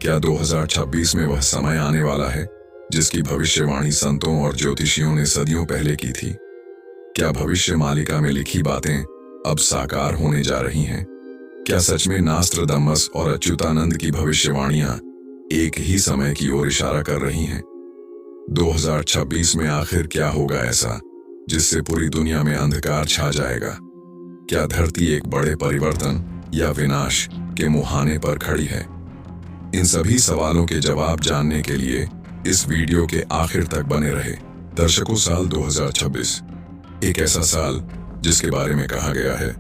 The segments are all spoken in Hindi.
क्या 2026 में वह समय आने वाला है जिसकी भविष्यवाणी संतों और ज्योतिषियों ने सदियों पहले की थी? क्या भविष्य मालिका में लिखी बातें अब साकार होने जा रही हैं? क्या सच में नास्ट्रादामस और अच्युतानंद की भविष्यवाणियां एक ही समय की ओर इशारा कर रही हैं? 2026 में आखिर क्या होगा ऐसा जिससे पूरी दुनिया में अंधकार छा जाएगा? क्या धरती एक बड़े परिवर्तन या विनाश के मुहाने पर खड़ी है? इन सभी सवालों के जवाब जानने के लिए इस वीडियो के आखिर तक बने रहे। दर्शकों, साल 2026 एक ऐसा साल जिसके बारे में कहा गया है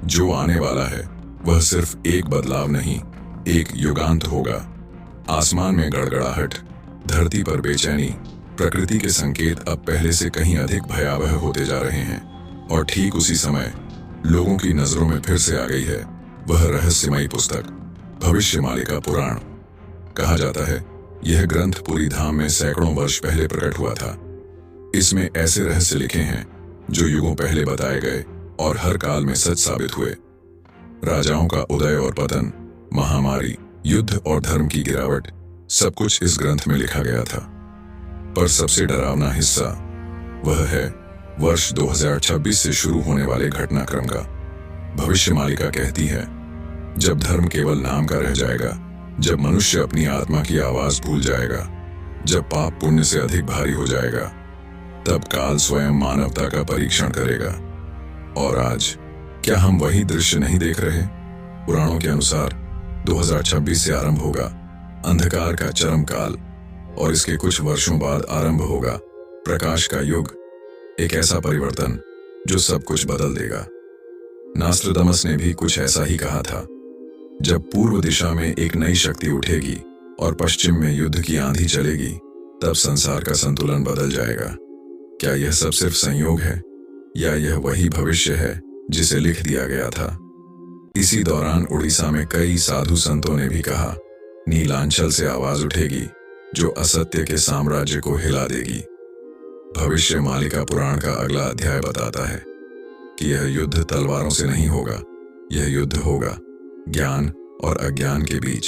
जो आने वाला है वह सिर्फ एक बदलाव नहीं, एक युगांत होगा। आसमान में गड़गड़ाहट, धरती पर बेचैनी, प्रकृति के संकेत अब पहले से कहीं अधिक भयावह होते जा रहे हैं। और ठीक उसी समय लोगों की नजरों में फिर से आ गई है वह रहस्यमयी पुस्तक, भविष्य मालिका पुराण। कहा जाता है यह ग्रंथ पुरी धाम में सैकड़ों वर्ष पहले प्रकट हुआ था। इसमें ऐसे रहस्य लिखे हैं जो युगों पहले बताए गए और हर काल में सच साबित हुए। राजाओं का उदय और पतन, महामारी, युद्ध और धर्म की गिरावट, सब कुछ इस ग्रंथ में लिखा गया था। पर सबसे डरावना हिस्सा वह है वर्ष 2026 से शुरू होने वाले घटनाक्रम का। भविष्य मालिका कहती है जब धर्म केवल नाम का रह जाएगा, जब मनुष्य अपनी आत्मा की आवाज भूल जाएगा, जब पाप पुण्य से अधिक भारी हो जाएगा, तब काल स्वयं मानवता का परीक्षण करेगा। और आज क्या हम वही दृश्य नहीं देख रहे? पुराणों के अनुसार 2026 से आरंभ होगा अंधकार का चरम काल और इसके कुछ वर्षों बाद आरंभ होगा प्रकाश का युग, एक ऐसा परिवर्तन जो सब कुछ बदल देगा। नास्ट्रादामस ने भी कुछ ऐसा ही कहा था। जब पूर्व दिशा में एक नई शक्ति उठेगी और पश्चिम में युद्ध की आंधी चलेगी, तब संसार का संतुलन बदल जाएगा। क्या यह सब सिर्फ संयोग है या यह वही भविष्य है जिसे लिख दिया गया था? इसी दौरान उड़ीसा में कई साधु संतों ने भी कहा नीलांचल से आवाज उठेगी जो असत्य के साम्राज्य को हिला देगी। भविष्य मालिका पुराण का अगला अध्याय बताता है कि यह युद्ध तलवारों से नहीं होगा, यह युद्ध होगा ज्ञान और अज्ञान के बीच।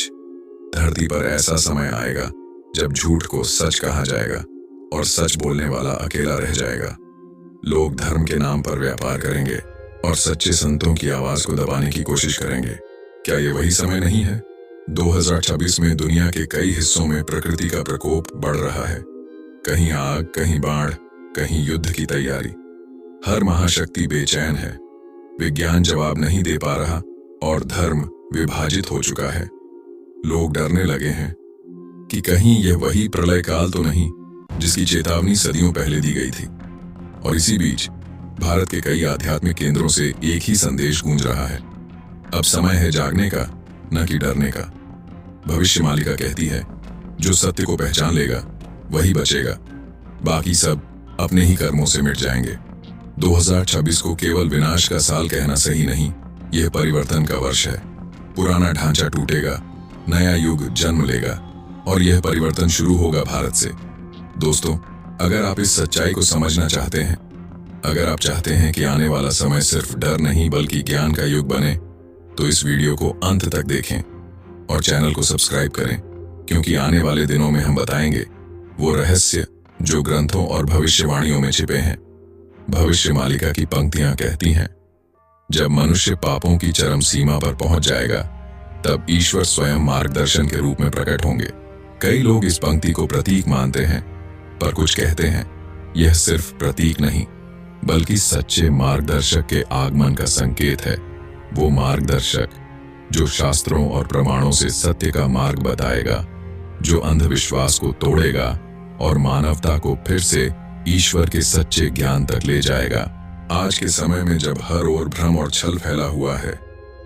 धरती पर ऐसा समय आएगा जब झूठ को सच कहा जाएगा और सच बोलने वाला अकेला रह जाएगा। लोग धर्म के नाम पर व्यापार करेंगे और सच्चे संतों की आवाज को दबाने की कोशिश करेंगे। क्या ये वही समय नहीं है? 2026 में दुनिया के कई हिस्सों में प्रकृति का प्रकोप बढ़ रहा है। कहीं आग, कहीं बाढ़, कहीं युद्ध की तैयारी। हर महाशक्ति बेचैन है, विज्ञान जवाब नहीं दे पा रहा और धर्म विभाजित हो चुका है। लोग डरने लगे हैं कि कहीं यह वही प्रलय काल तो नहीं जिसकी चेतावनी सदियों पहले दी गई थी। और इसी बीच भारत के कई आध्यात्मिक केंद्रों से एक ही संदेश गूंज रहा है, अब समय है जागने का, न कि डरने का। भविष्य मालिका कहती है जो सत्य को पहचान लेगा वही बचेगा, बाकी सब अपने ही कर्मों से मिट जाएंगे। 2026 को केवल विनाश का साल कहना सही नहीं, यह परिवर्तन का वर्ष है। पुराना ढांचा टूटेगा, नया युग जन्म लेगा और यह परिवर्तन शुरू होगा भारत से। दोस्तों, अगर आप इस सच्चाई को समझना चाहते हैं, अगर आप चाहते हैं कि आने वाला समय सिर्फ डर नहीं बल्कि ज्ञान का युग बने, तो इस वीडियो को अंत तक देखें और चैनल को सब्सक्राइब करें, क्योंकि आने वाले दिनों में हम बताएंगे वो रहस्य जो ग्रंथों और भविष्यवाणियों में छिपे हैं। भविष्य मालिका की पंक्तियां कहती हैं जब मनुष्य पापों की चरम सीमा पर पहुंच जाएगा, तब ईश्वर स्वयं मार्गदर्शन के रूप में प्रकट होंगे। कई लोग इस पंक्ति को प्रतीक मानते हैं, पर कुछ कहते हैं यह सिर्फ प्रतीक नहीं बल्कि सच्चे मार्गदर्शक के आगमन का संकेत है। वो मार्गदर्शक जो शास्त्रों और प्रमाणों से सत्य का मार्ग बताएगा, जो अंधविश्वास को तोड़ेगा और मानवता को फिर से ईश्वर के सच्चे ज्ञान तक ले जाएगा। आज के समय में जब हर ओर भ्रम और छल फैला हुआ है,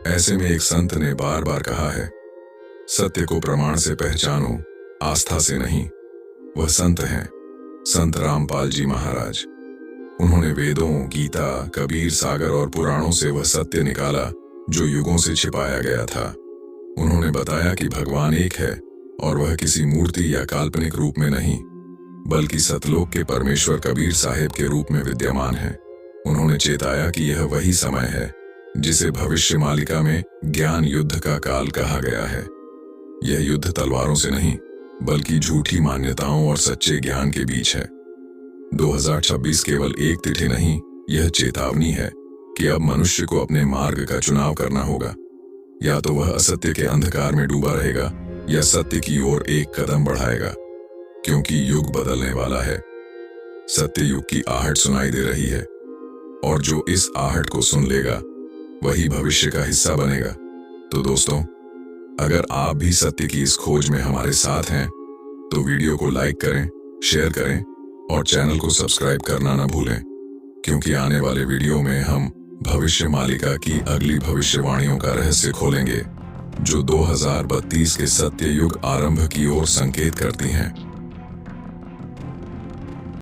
ऐसे में एक संत ने बार बार कहा है सत्य को प्रमाण से पहचानो, आस्था से नहीं। वह संत हैं संत रामपाल जी महाराज। उन्होंने वेदों, गीता, कबीर सागर और पुराणों से वह सत्य निकाला जो युगों से छिपाया गया था। उन्होंने बताया कि भगवान एक है और वह किसी मूर्ति या काल्पनिक रूप में नहीं बल्कि सतलोक के परमेश्वर कबीर साहिब के रूप में विद्यमान है। उन्होंने चेताया कि यह वही समय है जिसे भविष्य मालिका में ज्ञान युद्ध का काल कहा गया है। यह युद्ध तलवारों से नहीं, बल्कि झूठी मान्यताओं और सच्चे ज्ञान के बीच है। 2026 केवल एक तिथि नहीं, यह चेतावनी है कि अब मनुष्य को अपने मार्ग का चुनाव करना होगा। या तो वह असत्य के अंधकार में डूबा रहेगा या सत्य की ओर एक कदम बढ़ाएगा, क्योंकि युग बदलने वाला है। सत्य युग की आहट सुनाई दे रही है, और जो इस आहट को सुन लेगा वही भविष्य का हिस्सा बनेगा। तो दोस्तों, अगर आप भी सत्य की इस खोज में हमारे साथ हैं तो वीडियो को लाइक करें, शेयर करें और चैनल को सब्सक्राइब करना न भूलें, क्योंकि आने वाले वीडियो में हम भविष्य मालिका की अगली भविष्यवाणियों का रहस्य खोलेंगे, जो 2032 के सत्य युग आरंभ की ओर संकेत करती हैं।